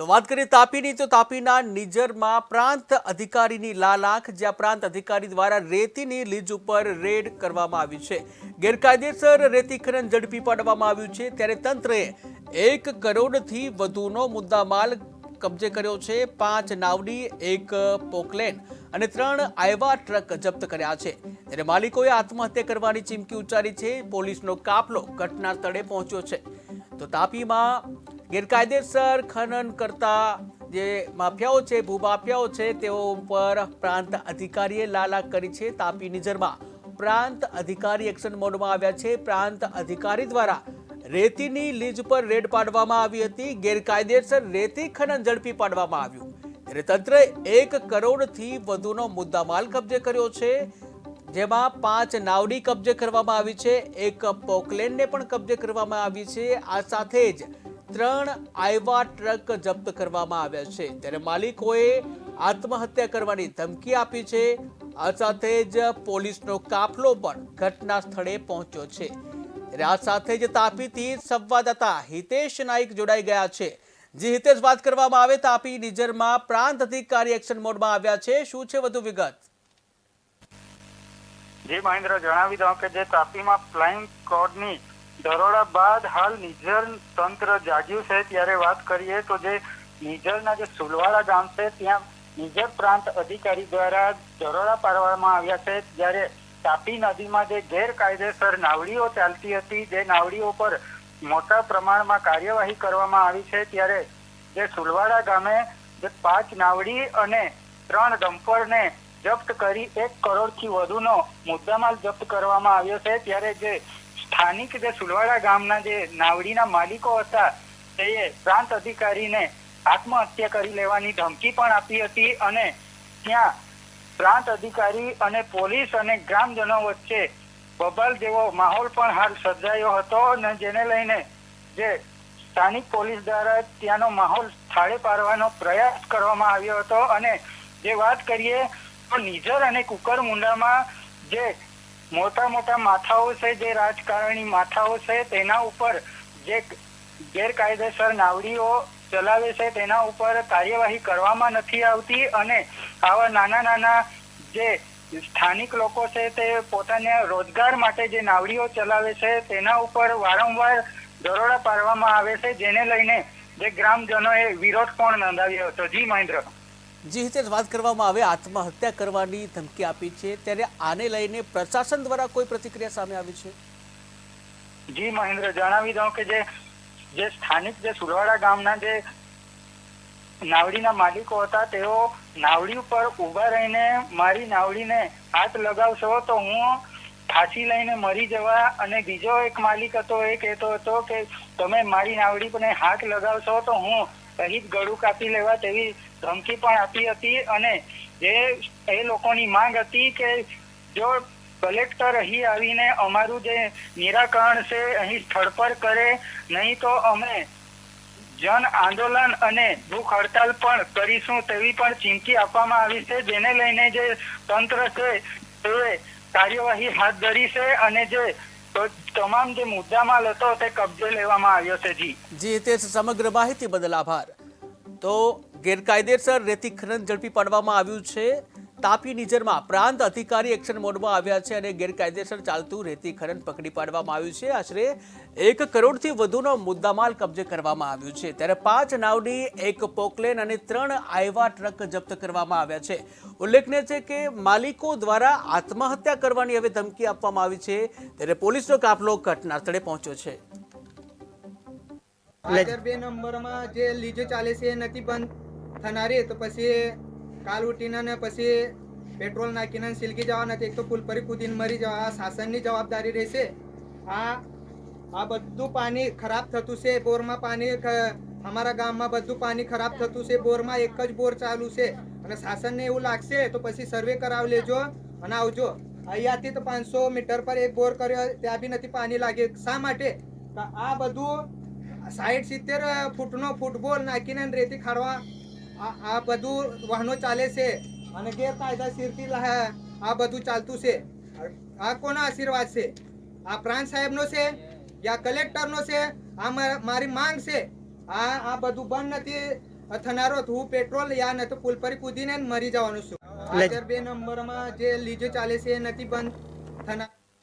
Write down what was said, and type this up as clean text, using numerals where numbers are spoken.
તો વાત કરીએ તાપીની, તો તાપીના નિઝરમાં પ્રાંત અધિકારીની લાલાખ, જ્યાં પ્રાંત અધિકારી દ્વારા રેતીની લીજ ઉપર રેડ કરવામાં આવી છે. ગેરકાયદેસર રેતી ખનન ઝડપી પાડવામાં આવ્યું છે. ત્યારે તંત્રએ 1 કરોડથી વધુનો મુદ્દામાલ કબજે કર્યો છે. 5 નાવડી, 1 પોકલેન અને 3 આઈવા ટ્રક જપ્ત કર્યા છે. ત્યારે માલિકોએ આત્મહત્યા કરવાની ચીમકી ઉચ્ચારી છે. પોલીસનો કાફલો ઘટના સ્થળે પહોંચ્યો છે. તો તાપીમાં ગેરકાયદેસર ખનન કરતા જે માફિયાઓ છે, ભૂમાફિયાઓ છે, તેઓ ઉપર પ્રાંત અધિકારીએ લાલાખ કરી છે. તાપી નિઝરમાં પ્રાંત અધિકારી એક્શન મોડમાં આવ્યા છે. પ્રાંત અધિકારી દ્વારા રેતીની લીજ પર રેડ પાડવામાં આવી હતી. ગેરકાયદેસર રેતી ખનન ઝડપી પાડવામાં આવ્યું. ત્યારે તંત્રએ 1 કરોડથી વધુનો મુદ્દામાલ કબજે કર્યો છે, જેમાં 5 નાવડી કબજે કરવામાં આવી છે, 1 પોકલેનને પણ કબજે કરવામાં આવી છે. આ સાથે જ 3 આઈવા ટ્રક જપ્ત કરવામાં આવ્યા છે. ત્યારે માલિકોએ આત્મહત્યા કરવાની ધમકી આપી છે. આ સાથે જ પોલીસનો કાફલો પણ ઘટના સ્થળે પહોંચ્યો છે. ત્યારે આ સાથે જ તાપીથી સંવાદદાતા હિતેશ નાઈક જોડાઈ ગયા છે. જી હિતેશ, વાત કરવામાં આવે તાપી નિઝરમાં પ્રાંત અધિકારી એક્શન મોડમાં આવ્યા છે, શું છે વધુ વિગત? જી મહેન્દ્ર, જણાવી દઉં કે જે તાપીમાં ફ્લાઇંગ સ્ક્વોડની દરોડા બાદ હાલ નિઝર તંત્ર જાગ્યું છે. ત્યારે વાત કરીએ તો જે નિઝરના જે સુલવાડા ગામ છે, ત્યાં નિઝર પ્રાંત અધિકારી દ્વારા દરોડા પાડવામાં આવ્યા છે. જ્યારે તાપી નદીમાં જે ગેરકાયદેસર નાવડીઓ ચાલતી હતી, જે નાવડીઓ પર મોટા પ્રમાણમાં કાર્યવાહી કરવામાં આવી છે. ત્યારે જે સુલવાડા ગામે જે 5 નાવડી અને 3 ડમ્પરને જપ્ત કરી 1 કરોડથી વધુનો મુદ્દામાલ જપ્ત કરવામાં આવ્યો છે. ત્યારે જે સ્થાનિક જે સુલવાડા ગામના જે નાવડીના માલિકો હતા, તે પ્રાંત અધિકારીને આત્મહત્યા કરી લેવાની ધમકી પણ આપી હતી. અને ત્યાં પ્રાંત અધિકારી અને પોલીસ અને ગ્રામજનો વચ્ચે બબાલ જેવો માહોલ પણ હાલ સર્જાયો હતો. અને જેને લઈને જે સ્થાનિક પોલીસ દ્વારા ત્યાંનો માહોલ થાળે પાડવાનો પ્રયાસ કરવામાં આવ્યો હતો. અને જે વાત કરીએ તો નિઝર અને કુકરમુંડામાં જે મોટા મોટા માથાઓ છે, જે રાજકારણી માથાઓ છે, તેના ઉપર જે ગેરકાયદેસર નાવડીઓ ચલાવે છે, તેના ઉપર કાર્યવાહી કરવામાં નથી આવતી. અને આવા નાના નાના જે સ્થાનિક લોકો છે, તે પોતાના રોજગાર માટે જે નાવડીઓ ચલાવે છે, તેના ઉપર વારંવાર દરોડા પાડવામાં આવે છે, જેને લઈને જે ગ્રામજનોએ વિરોધ પણ નોંધાવ્યો હતો. જી મહેન્દ્ર. જી હિતેશ, વાત કરવામાં આવે આત્મહત્યા કરવાની ધમકી આપી છે, ત્યારે આને લઈને પ્રશાસન દ્વારા કોઈ પ્રતિક્રિયા સામે આવી છે? જી મહેન્દ્ર, જણાવી દઉં કે જે સ્થાનિક જે સુલવાડા ગામના જે નાવડીના માલિકો હતા, તેઓ નાવડી ઉપર ઉભા રહીને મારી નાવડીને હાથ લગાવશો તો હું ફાંસી લઈને મરી જવા, અને બીજો એક માલિક હતો, એ કહેતો હતો કે તમે મારી નાવડી પર હાથ લગાવશો તો હું શહીદ ગળું કાપી લેવા, તેવી ધમકી પણ આપી હતી. અને જે એ લોકોની માંગ હતી કે જો કલેક્ટર અહીં આવીને અમારું જે નિરાકરણ છે અહીં સ્થળ પર કરે, નહીં તો અમે જન આંદોલન અને ભૂખ હડતાલ પણ કરીશું, તેવી પણ ચીમકી આપવામાં આવી છે. જેને લઈને જે તંત્ર છે તે કાર્યવાહી હાથ ધરી છે, અને જે તમામ જે મુદ્દામાલ હતો તે કબજે લેવામાં આવ્યો છે. જી હિતેશ, સમગ્ર માહિતી બદલ આભાર. તો ગેરકાયદેસર રેતી ખનન ઝડપી પાડવામાં આવ્યું છે. તાપી નિઝરમાં પ્રાંત અધિકારી એક્શન મોડમાં આવ્યા છે અને ગેરકાયદેસર ચાલતું રેતી ખનન પકડી પાડવામાં આવ્યું છે. આશરે 1 કરોડથી વધુનો મુદ્દામાલ કબજે કરવામાં આવ્યું છે. ત્યારે 5 નાવડી, 1 પોકલેન અને 3 આઈવા ટ્રક જપ્ત કરવામાં આવ્યા છે. ઉલ્લેખનીય છે કે માલિકો દ્વારા આત્મહત્યા કરવાની હવે ધમકી આપવામાં આવી છે. ત્યારે પોલીસનો કાફલો ઘટના સ્થળે પહોંચ્યો છે. 2 નંબરમાં જે લીજો ચાલે છે એ નથી બંધ થનારી, તો પછી કાલ ઉઠીને ને પછી પેટ્રોલ નાખીને સિલકી જવા નથી, એક તો પુલ પર કૂદીને મરી જવા. આ શાસનની જવાબદારી રહેશે. આ બધું પાણી ખરાબ થતું છે. બોરમાં પાણી અમારા ગામમાં બધું પાણી ખરાબ થતું છે. બોરમાં એક જ બોર ચાલુ છે, અને શાસનને એવું લાગશે તો પછી સર્વે કરાવી લેજો અને આવજો. અહીંયાથી તો 500 મીટર પર એક બોર કર્યો, ત્યાં બી નથી પાણી લાગે. શા માટે? આ બધું 60-70 ફૂટનો ફૂટબોલ નાખીને રેતી ખાડવા આ બધું વાહનો ચાલે છે, અને ગેરકાયદેસરથી આ બધું ચાલતું છે. આ કોના આશીર્વાદ છે? આ પ્રાંત સાહેબનો છે યા કલેક્ટરનો છે? આ મારી માંગ છે. આ બધું બંધ નથી થનારો હું પેટ્રોલ યા ન તો પુલ પર કૂદીને મરી જવાનું છું. 2 નંબરમાં જે લીજો ચાલે છે એ નથી બંધ થનાર.